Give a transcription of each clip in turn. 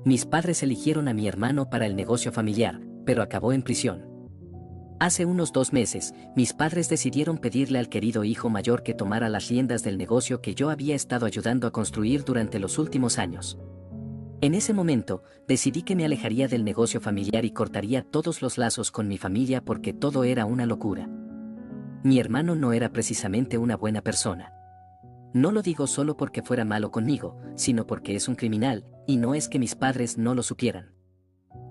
Mis padres eligieron a mi hermano para el negocio familiar, pero acabó en prisión. Hace unos 2 meses, mis padres decidieron pedirle al querido hijo mayor que tomara las riendas del negocio que yo había estado ayudando a construir durante los últimos años. En ese momento, decidí que me alejaría del negocio familiar y cortaría todos los lazos con mi familia porque todo era una locura. Mi hermano no era precisamente una buena persona. No lo digo solo porque fuera malo conmigo, sino porque es un criminal, y no es que mis padres no lo supieran.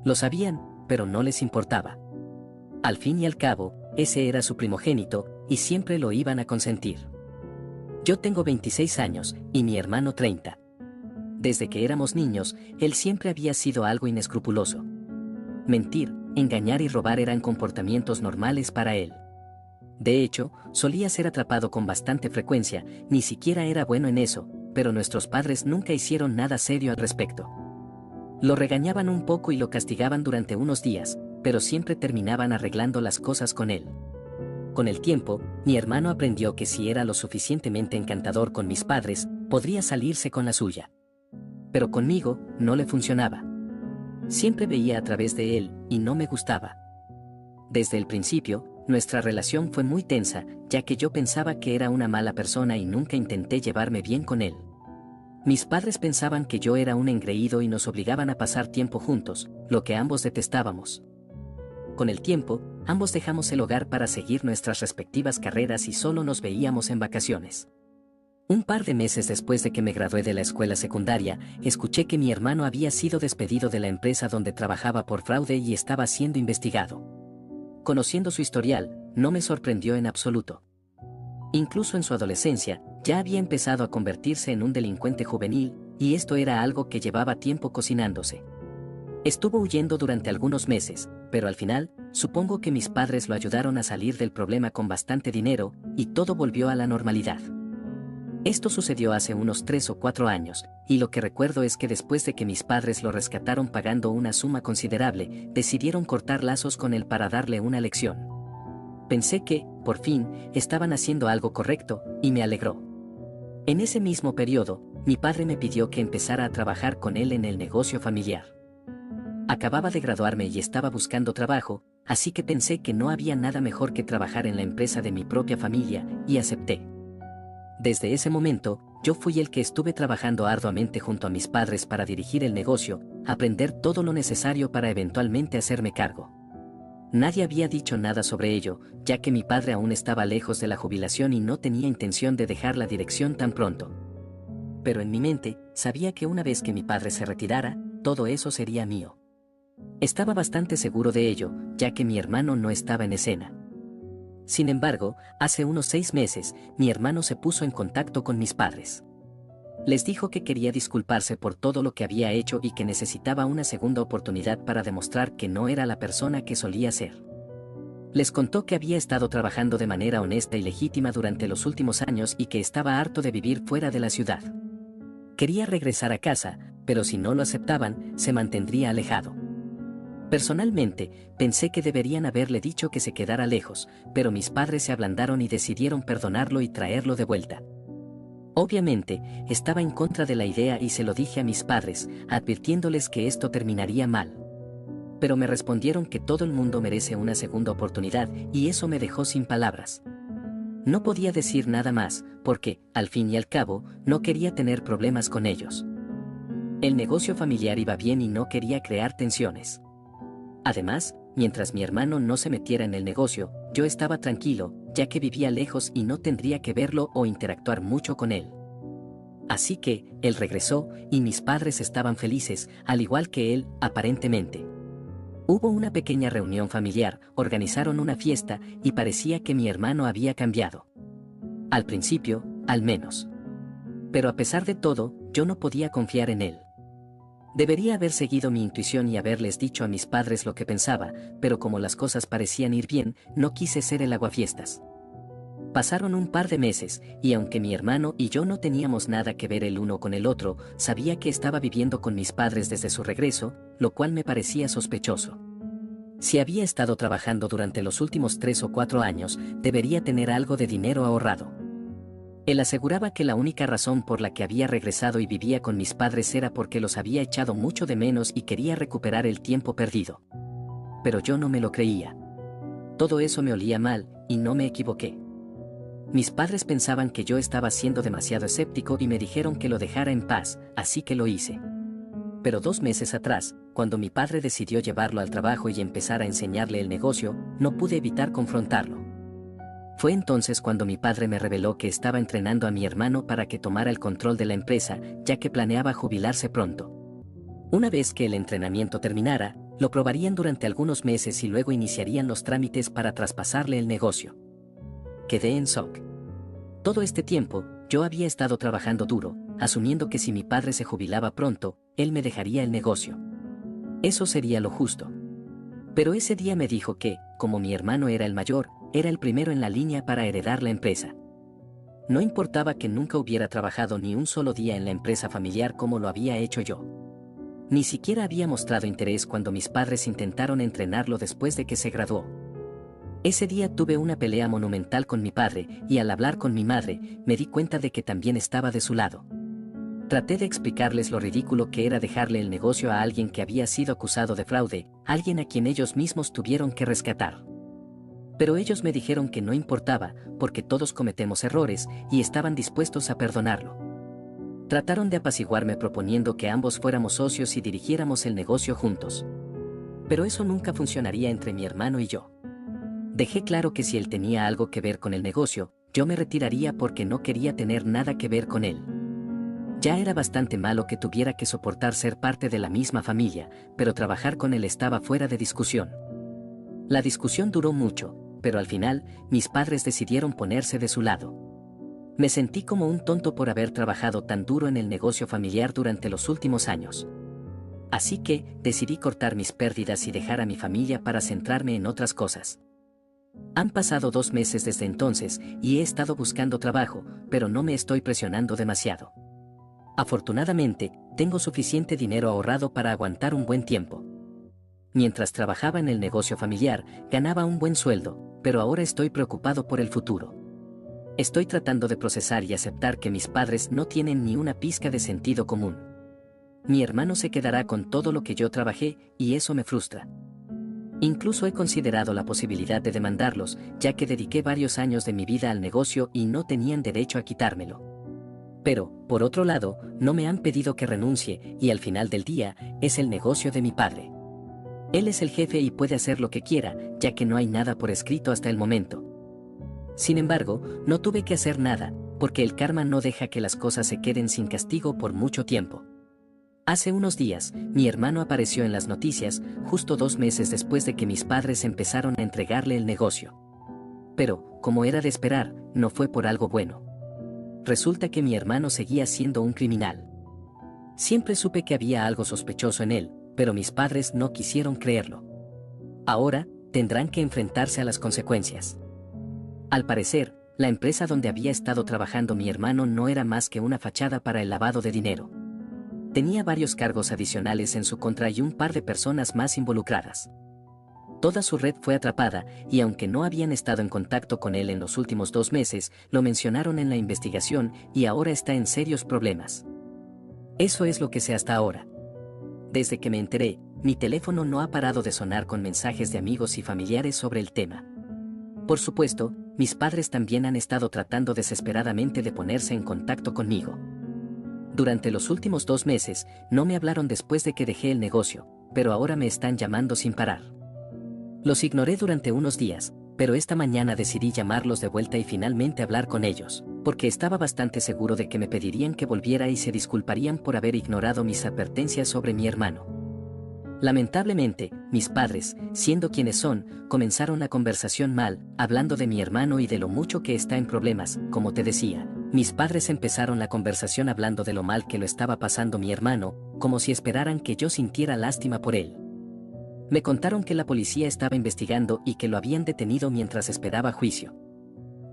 Lo sabían, pero no les importaba. Al fin y al cabo, ese era su primogénito, y siempre lo iban a consentir. Yo tengo 26 años, y mi hermano 30. Desde que éramos niños, él siempre había sido algo inescrupuloso. Mentir, engañar y robar eran comportamientos normales para él. De hecho, solía ser atrapado con bastante frecuencia, ni siquiera era bueno en eso, pero nuestros padres nunca hicieron nada serio al respecto. Lo regañaban un poco y lo castigaban durante unos días, pero siempre terminaban arreglando las cosas con él. Con el tiempo, mi hermano aprendió que si era lo suficientemente encantador con mis padres, podría salirse con la suya. Pero conmigo, no le funcionaba. Siempre veía a través de él, y no me gustaba. Desde el principio, nuestra relación fue muy tensa, ya que yo pensaba que era una mala persona y nunca intenté llevarme bien con él. Mis padres pensaban que yo era un engreído y nos obligaban a pasar tiempo juntos, lo que ambos detestábamos. Con el tiempo, ambos dejamos el hogar para seguir nuestras respectivas carreras y solo nos veíamos en vacaciones. Un par de meses después de que me gradué de la escuela secundaria, escuché que mi hermano había sido despedido de la empresa donde trabajaba por fraude y estaba siendo investigado. Conociendo su historial, no me sorprendió en absoluto. Incluso en su adolescencia, ya había empezado a convertirse en un delincuente juvenil, y esto era algo que llevaba tiempo cocinándose. Estuvo huyendo durante algunos meses, pero al final, supongo que mis padres lo ayudaron a salir del problema con bastante dinero, y todo volvió a la normalidad. Esto sucedió hace unos 3 o 4 años, y lo que recuerdo es que después de que mis padres lo rescataron pagando una suma considerable, decidieron cortar lazos con él para darle una lección. Pensé que, por fin, estaban haciendo algo correcto, y me alegró. En ese mismo periodo, mi padre me pidió que empezara a trabajar con él en el negocio familiar. Acababa de graduarme y estaba buscando trabajo, así que pensé que no había nada mejor que trabajar en la empresa de mi propia familia, y acepté. Desde ese momento, yo fui el que estuve trabajando arduamente junto a mis padres para dirigir el negocio, aprender todo lo necesario para eventualmente hacerme cargo. Nadie había dicho nada sobre ello, ya que mi padre aún estaba lejos de la jubilación y no tenía intención de dejar la dirección tan pronto. Pero en mi mente, sabía que una vez que mi padre se retirara, todo eso sería mío. Estaba bastante seguro de ello, ya que mi hermano no estaba en escena. Sin embargo, hace unos 6 meses, mi hermano se puso en contacto con mis padres. Les dijo que quería disculparse por todo lo que había hecho y que necesitaba una segunda oportunidad para demostrar que no era la persona que solía ser. Les contó que había estado trabajando de manera honesta y legítima durante los últimos años y que estaba harto de vivir fuera de la ciudad. Quería regresar a casa, pero si no lo aceptaban, se mantendría alejado. Personalmente, pensé que deberían haberle dicho que se quedara lejos, pero mis padres se ablandaron y decidieron perdonarlo y traerlo de vuelta. Obviamente, estaba en contra de la idea y se lo dije a mis padres, advirtiéndoles que esto terminaría mal. Pero me respondieron que todo el mundo merece una segunda oportunidad, y eso me dejó sin palabras. No podía decir nada más, porque, al fin y al cabo, no quería tener problemas con ellos. El negocio familiar iba bien y no quería crear tensiones. Además, mientras mi hermano no se metiera en el negocio, yo estaba tranquilo, ya que vivía lejos y no tendría que verlo o interactuar mucho con él. Así que, él regresó, y mis padres estaban felices, al igual que él, aparentemente. Hubo una pequeña reunión familiar, organizaron una fiesta, y parecía que mi hermano había cambiado. Al principio, al menos. Pero a pesar de todo, yo no podía confiar en él. Debería haber seguido mi intuición y haberles dicho a mis padres lo que pensaba, pero como las cosas parecían ir bien, no quise ser el aguafiestas. Pasaron un par de meses, y aunque mi hermano y yo no teníamos nada que ver el uno con el otro, sabía que estaba viviendo con mis padres desde su regreso, lo cual me parecía sospechoso. Si había estado trabajando durante los últimos 3 o 4 años, debería tener algo de dinero ahorrado. Él aseguraba que la única razón por la que había regresado y vivía con mis padres era porque los había echado mucho de menos y quería recuperar el tiempo perdido. Pero yo no me lo creía. Todo eso me olía mal, y no me equivoqué. Mis padres pensaban que yo estaba siendo demasiado escéptico y me dijeron que lo dejara en paz, así que lo hice. Pero 2 meses atrás, cuando mi padre decidió llevarlo al trabajo y empezar a enseñarle el negocio, no pude evitar confrontarlo. Fue entonces cuando mi padre me reveló que estaba entrenando a mi hermano para que tomara el control de la empresa, ya que planeaba jubilarse pronto. Una vez que el entrenamiento terminara, lo probarían durante algunos meses y luego iniciarían los trámites para traspasarle el negocio. Quedé en shock. Todo este tiempo, yo había estado trabajando duro, asumiendo que si mi padre se jubilaba pronto, él me dejaría el negocio. Eso sería lo justo. Pero ese día me dijo que, como mi hermano era el mayor, era el primero en la línea para heredar la empresa. No importaba que nunca hubiera trabajado ni un solo día en la empresa familiar como lo había hecho yo. Ni siquiera había mostrado interés cuando mis padres intentaron entrenarlo después de que se graduó. Ese día tuve una pelea monumental con mi padre y al hablar con mi madre, me di cuenta de que también estaba de su lado. Traté de explicarles lo ridículo que era dejarle el negocio a alguien que había sido acusado de fraude, alguien a quien ellos mismos tuvieron que rescatar. Pero ellos me dijeron que no importaba, porque todos cometemos errores, y estaban dispuestos a perdonarlo. Trataron de apaciguarme proponiendo que ambos fuéramos socios y dirigiéramos el negocio juntos. Pero eso nunca funcionaría entre mi hermano y yo. Dejé claro que si él tenía algo que ver con el negocio, yo me retiraría porque no quería tener nada que ver con él. Ya era bastante malo que tuviera que soportar ser parte de la misma familia, pero trabajar con él estaba fuera de discusión. La discusión duró mucho, pero al final, mis padres decidieron ponerse de su lado. Me sentí como un tonto por haber trabajado tan duro en el negocio familiar durante los últimos años. Así que, decidí cortar mis pérdidas y dejar a mi familia para centrarme en otras cosas. Han pasado 2 meses desde entonces, y he estado buscando trabajo, pero no me estoy presionando demasiado. Afortunadamente, tengo suficiente dinero ahorrado para aguantar un buen tiempo. Mientras trabajaba en el negocio familiar, ganaba un buen sueldo, pero ahora estoy preocupado por el futuro. Estoy tratando de procesar y aceptar que mis padres no tienen ni una pizca de sentido común. Mi hermano se quedará con todo lo que yo trabajé, y eso me frustra. Incluso he considerado la posibilidad de demandarlos, ya que dediqué varios años de mi vida al negocio y no tenían derecho a quitármelo. Pero, por otro lado, no me han pedido que renuncie, y al final del día, es el negocio de mi padre. Él es el jefe y puede hacer lo que quiera, ya que no hay nada por escrito hasta el momento. Sin embargo, no tuve que hacer nada, porque el karma no deja que las cosas se queden sin castigo por mucho tiempo. Hace unos días, mi hermano apareció en las noticias, justo 2 meses después de que mis padres empezaron a entregarle el negocio. Pero, como era de esperar, no fue por algo bueno. Resulta que mi hermano seguía siendo un criminal. Siempre supe que había algo sospechoso en él, pero mis padres no quisieron creerlo. Ahora, tendrán que enfrentarse a las consecuencias. Al parecer, la empresa donde había estado trabajando mi hermano no era más que una fachada para el lavado de dinero. Tenía varios cargos adicionales en su contra y un par de personas más involucradas. Toda su red fue atrapada, y aunque no habían estado en contacto con él en los últimos 2 meses, lo mencionaron en la investigación y ahora está en serios problemas. Eso es lo que sé hasta ahora. Desde que me enteré, mi teléfono no ha parado de sonar con mensajes de amigos y familiares sobre el tema. Por supuesto, mis padres también han estado tratando desesperadamente de ponerse en contacto conmigo. Durante los últimos 2 meses, no me hablaron después de que dejé el negocio, pero ahora me están llamando sin parar. Los ignoré durante unos días, pero esta mañana decidí llamarlos de vuelta y finalmente hablar con ellos, porque estaba bastante seguro de que me pedirían que volviera y se disculparían por haber ignorado mis advertencias sobre mi hermano. Lamentablemente, mis padres, siendo quienes son, comenzaron la conversación mal, hablando de mi hermano y de lo mucho que está en problemas. Como te decía, mis padres empezaron la conversación hablando de lo mal que lo estaba pasando mi hermano, como si esperaran que yo sintiera lástima por él. Me contaron que la policía estaba investigando y que lo habían detenido mientras esperaba juicio.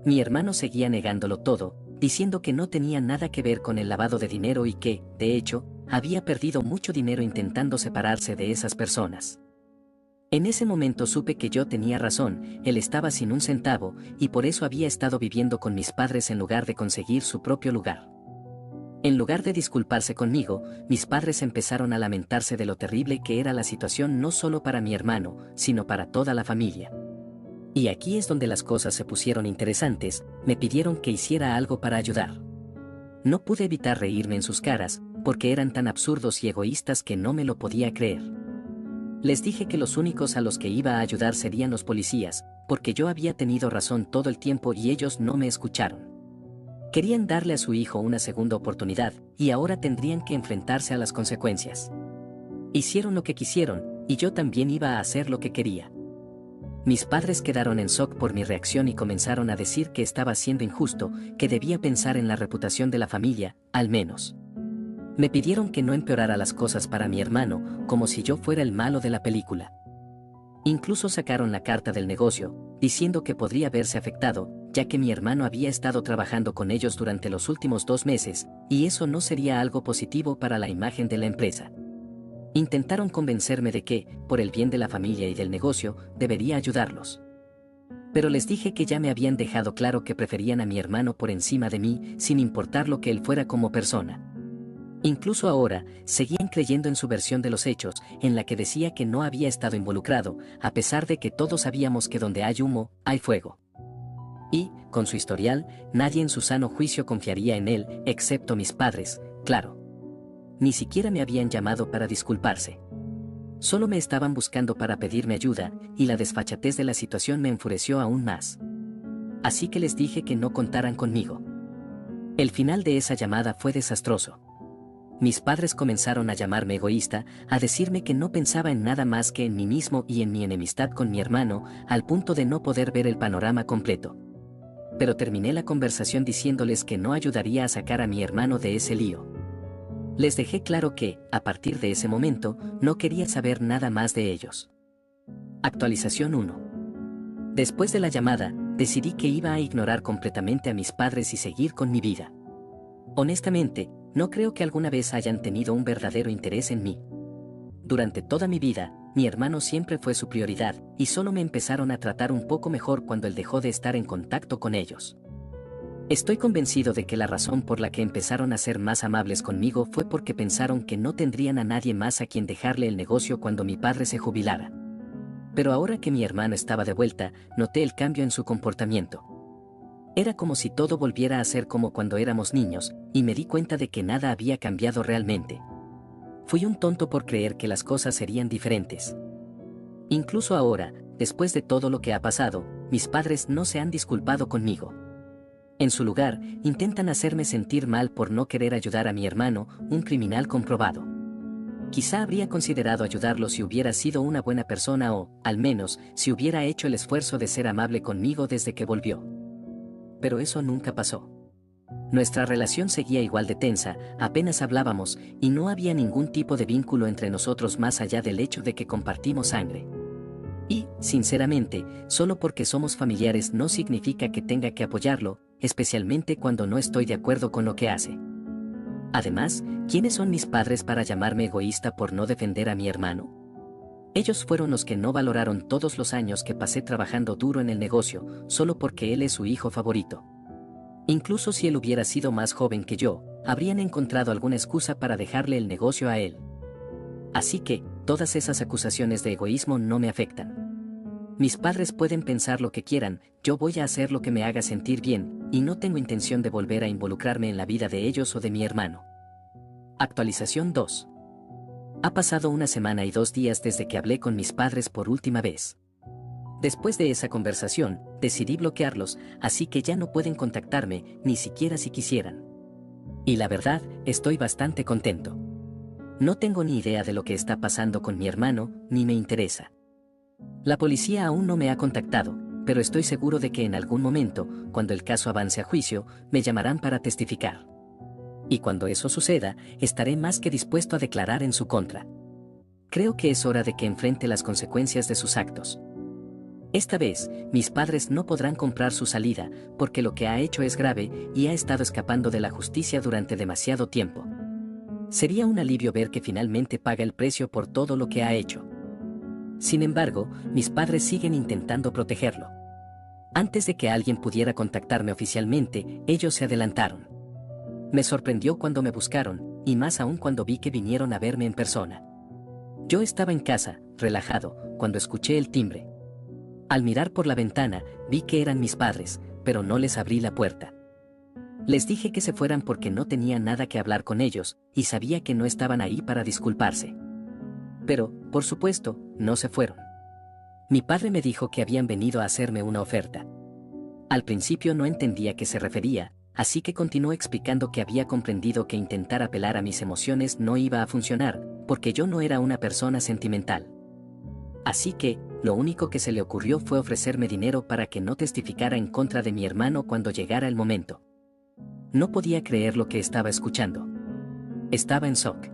Mi hermano seguía negándolo todo, diciendo que no tenía nada que ver con el lavado de dinero y que, de hecho, había perdido mucho dinero intentando separarse de esas personas. En ese momento supe que yo tenía razón, él estaba sin un centavo, y por eso había estado viviendo con mis padres en lugar de conseguir su propio lugar. En lugar de disculparse conmigo, mis padres empezaron a lamentarse de lo terrible que era la situación no solo para mi hermano, sino para toda la familia. Y aquí es donde las cosas se pusieron interesantes, me pidieron que hiciera algo para ayudar. No pude evitar reírme en sus caras, porque eran tan absurdos y egoístas que no me lo podía creer. Les dije que los únicos a los que iba a ayudar serían los policías, porque yo había tenido razón todo el tiempo y ellos no me escucharon. Querían darle a su hijo una segunda oportunidad, y ahora tendrían que enfrentarse a las consecuencias. Hicieron lo que quisieron, y yo también iba a hacer lo que quería. Mis padres quedaron en shock por mi reacción y comenzaron a decir que estaba siendo injusto, que debía pensar en la reputación de la familia, al menos. Me pidieron que no empeorara las cosas para mi hermano, como si yo fuera el malo de la película. Incluso sacaron la carta del negocio, diciendo que podría verse afectado, ya que mi hermano había estado trabajando con ellos durante los últimos 2 meses, y eso no sería algo positivo para la imagen de la empresa. Intentaron convencerme de que, por el bien de la familia y del negocio, debería ayudarlos. Pero les dije que ya me habían dejado claro que preferían a mi hermano por encima de mí, sin importar lo que él fuera como persona. Incluso ahora, seguían creyendo en su versión de los hechos, en la que decía que no había estado involucrado, a pesar de que todos sabíamos que donde hay humo, hay fuego. Y, con su historial, nadie en su sano juicio confiaría en él, excepto mis padres, claro. Ni siquiera me habían llamado para disculparse. Solo me estaban buscando para pedirme ayuda, y la desfachatez de la situación me enfureció aún más. Así que les dije que no contaran conmigo. El final de esa llamada fue desastroso. Mis padres comenzaron a llamarme egoísta, a decirme que no pensaba en nada más que en mí mismo y en mi enemistad con mi hermano, al punto de no poder ver el panorama completo. Pero terminé la conversación diciéndoles que no ayudaría a sacar a mi hermano de ese lío. Les dejé claro que, a partir de ese momento, no quería saber nada más de ellos. Actualización 1. Después de la llamada, decidí que iba a ignorar completamente a mis padres y seguir con mi vida. Honestamente, no creo que alguna vez hayan tenido un verdadero interés en mí. Durante toda mi vida, mi hermano siempre fue su prioridad, y solo me empezaron a tratar un poco mejor cuando él dejó de estar en contacto con ellos. Estoy convencido de que la razón por la que empezaron a ser más amables conmigo fue porque pensaron que no tendrían a nadie más a quien dejarle el negocio cuando mi padre se jubilara. Pero ahora que mi hermano estaba de vuelta, noté el cambio en su comportamiento. Era como si todo volviera a ser como cuando éramos niños, y me di cuenta de que nada había cambiado realmente. Fui un tonto por creer que las cosas serían diferentes. Incluso ahora, después de todo lo que ha pasado, mis padres no se han disculpado conmigo. En su lugar, intentan hacerme sentir mal por no querer ayudar a mi hermano, un criminal comprobado. Quizá habría considerado ayudarlo si hubiera sido una buena persona o, al menos, si hubiera hecho el esfuerzo de ser amable conmigo desde que volvió. Pero eso nunca pasó. Nuestra relación seguía igual de tensa, apenas hablábamos, y no había ningún tipo de vínculo entre nosotros más allá del hecho de que compartimos sangre. Y, sinceramente, solo porque somos familiares no significa que tenga que apoyarlo, especialmente cuando no estoy de acuerdo con lo que hace. Además, ¿quiénes son mis padres para llamarme egoísta por no defender a mi hermano? Ellos fueron los que no valoraron todos los años que pasé trabajando duro en el negocio, solo porque él es su hijo favorito. Incluso si él hubiera sido más joven que yo, habrían encontrado alguna excusa para dejarle el negocio a él. Así que, todas esas acusaciones de egoísmo no me afectan. Mis padres pueden pensar lo que quieran, yo voy a hacer lo que me haga sentir bien, y no tengo intención de volver a involucrarme en la vida de ellos o de mi hermano. Actualización 2. Ha pasado 1 semana y 2 días desde que hablé con mis padres por última vez. Después de esa conversación, decidí bloquearlos, así que ya no pueden contactarme, ni siquiera si quisieran. Y la verdad, estoy bastante contento. No tengo ni idea de lo que está pasando con mi hermano, ni me interesa. La policía aún no me ha contactado, pero estoy seguro de que en algún momento, cuando el caso avance a juicio, me llamarán para testificar. Y cuando eso suceda, estaré más que dispuesto a declarar en su contra. Creo que es hora de que enfrente las consecuencias de sus actos. Esta vez, mis padres no podrán comprar su salida, porque lo que ha hecho es grave y ha estado escapando de la justicia durante demasiado tiempo. Sería un alivio ver que finalmente paga el precio por todo lo que ha hecho. Sin embargo, mis padres siguen intentando protegerlo. Antes de que alguien pudiera contactarme oficialmente, ellos se adelantaron. Me sorprendió cuando me buscaron, y más aún cuando vi que vinieron a verme en persona. Yo estaba en casa, relajado, cuando escuché el timbre. Al mirar por la ventana, vi que eran mis padres, pero no les abrí la puerta. Les dije que se fueran porque no tenía nada que hablar con ellos, y sabía que no estaban ahí para disculparse. Pero, por supuesto, no se fueron. Mi padre me dijo que habían venido a hacerme una oferta. Al principio no entendía a qué se refería, así que continuó explicando que había comprendido que intentar apelar a mis emociones no iba a funcionar, porque yo no era una persona sentimental. Así que, lo único que se le ocurrió fue ofrecerme dinero para que no testificara en contra de mi hermano cuando llegara el momento. No podía creer lo que estaba escuchando. Estaba en shock.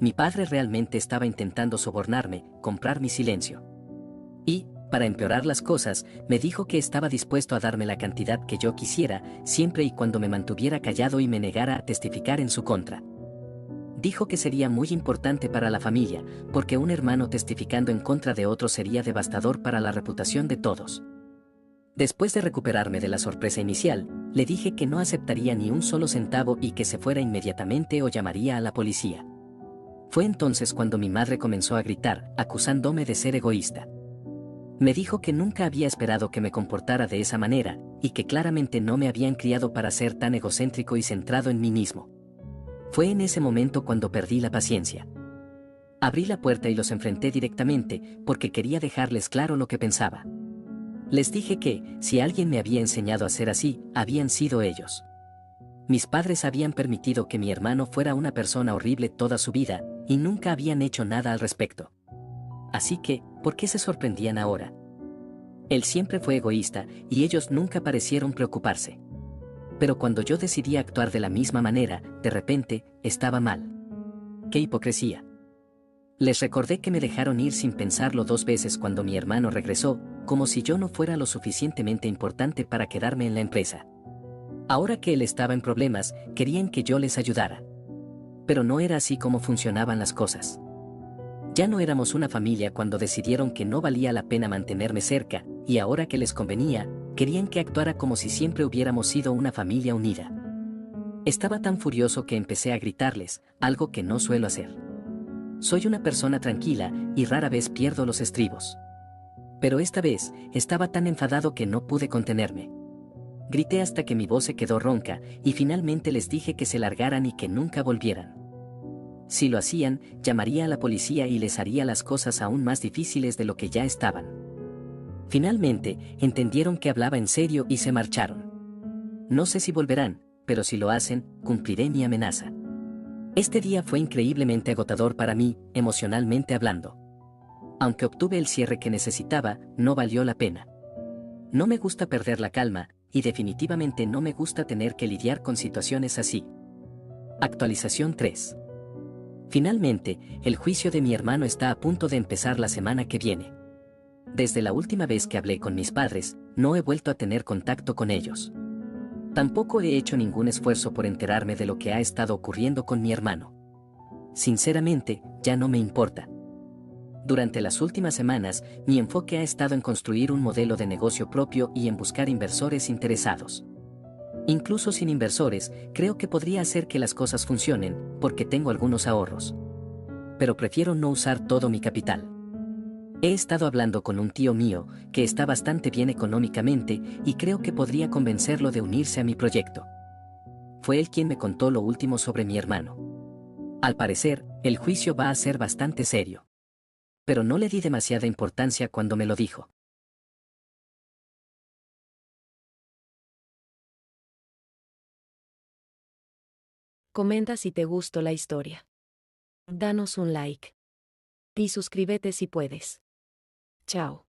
Mi padre realmente estaba intentando sobornarme, comprar mi silencio. Y, para empeorar las cosas, me dijo que estaba dispuesto a darme la cantidad que yo quisiera, siempre y cuando me mantuviera callado y me negara a testificar en su contra. Dijo que sería muy importante para la familia, porque un hermano testificando en contra de otro sería devastador para la reputación de todos. Después de recuperarme de la sorpresa inicial, le dije que no aceptaría ni un solo centavo y que se fuera inmediatamente o llamaría a la policía. Fue entonces cuando mi madre comenzó a gritar, acusándome de ser egoísta. Me dijo que nunca había esperado que me comportara de esa manera, y que claramente no me habían criado para ser tan egocéntrico y centrado en mí mismo. Fue en ese momento cuando perdí la paciencia. Abrí la puerta y los enfrenté directamente, porque quería dejarles claro lo que pensaba. Les dije que, si alguien me había enseñado a ser así, habían sido ellos. Mis padres habían permitido que mi hermano fuera una persona horrible toda su vida, y nunca habían hecho nada al respecto. Así que, ¿por qué se sorprendían ahora? Él siempre fue egoísta, y ellos nunca parecieron preocuparse. Pero cuando yo decidí actuar de la misma manera, de repente, estaba mal. ¡Qué hipocresía! Les recordé que me dejaron ir sin pensarlo 2 veces cuando mi hermano regresó, como si yo no fuera lo suficientemente importante para quedarme en la empresa. Ahora que él estaba en problemas, querían que yo les ayudara. Pero no era así como funcionaban las cosas. Ya no éramos una familia cuando decidieron que no valía la pena mantenerme cerca, y ahora que les convenía, querían que actuara como si siempre hubiéramos sido una familia unida. Estaba tan furioso que empecé a gritarles, algo que no suelo hacer. Soy una persona tranquila, y rara vez pierdo los estribos. Pero esta vez, estaba tan enfadado que no pude contenerme. Grité hasta que mi voz se quedó ronca, y finalmente les dije que se largaran y que nunca volvieran. Si lo hacían, llamaría a la policía y les haría las cosas aún más difíciles de lo que ya estaban. Finalmente, entendieron que hablaba en serio y se marcharon. No sé si volverán, pero si lo hacen, cumpliré mi amenaza. Este día fue increíblemente agotador para mí, emocionalmente hablando. Aunque obtuve el cierre que necesitaba, no valió la pena. No me gusta perder la calma, y definitivamente no me gusta tener que lidiar con situaciones así. Actualización 3. Finalmente, el juicio de mi hermano está a punto de empezar la semana que viene. Desde la última vez que hablé con mis padres, no he vuelto a tener contacto con ellos. Tampoco he hecho ningún esfuerzo por enterarme de lo que ha estado ocurriendo con mi hermano. Sinceramente, ya no me importa. Durante las últimas semanas, mi enfoque ha estado en construir un modelo de negocio propio y en buscar inversores interesados. Incluso sin inversores, creo que podría hacer que las cosas funcionen, porque tengo algunos ahorros. Pero prefiero no usar todo mi capital. He estado hablando con un tío mío, que está bastante bien económicamente, y creo que podría convencerlo de unirse a mi proyecto. Fue él quien me contó lo último sobre mi hermano. Al parecer, el juicio va a ser bastante serio. Pero no le di demasiada importancia cuando me lo dijo. Comenta si te gustó la historia. Danos un like. Y suscríbete si puedes. Chao.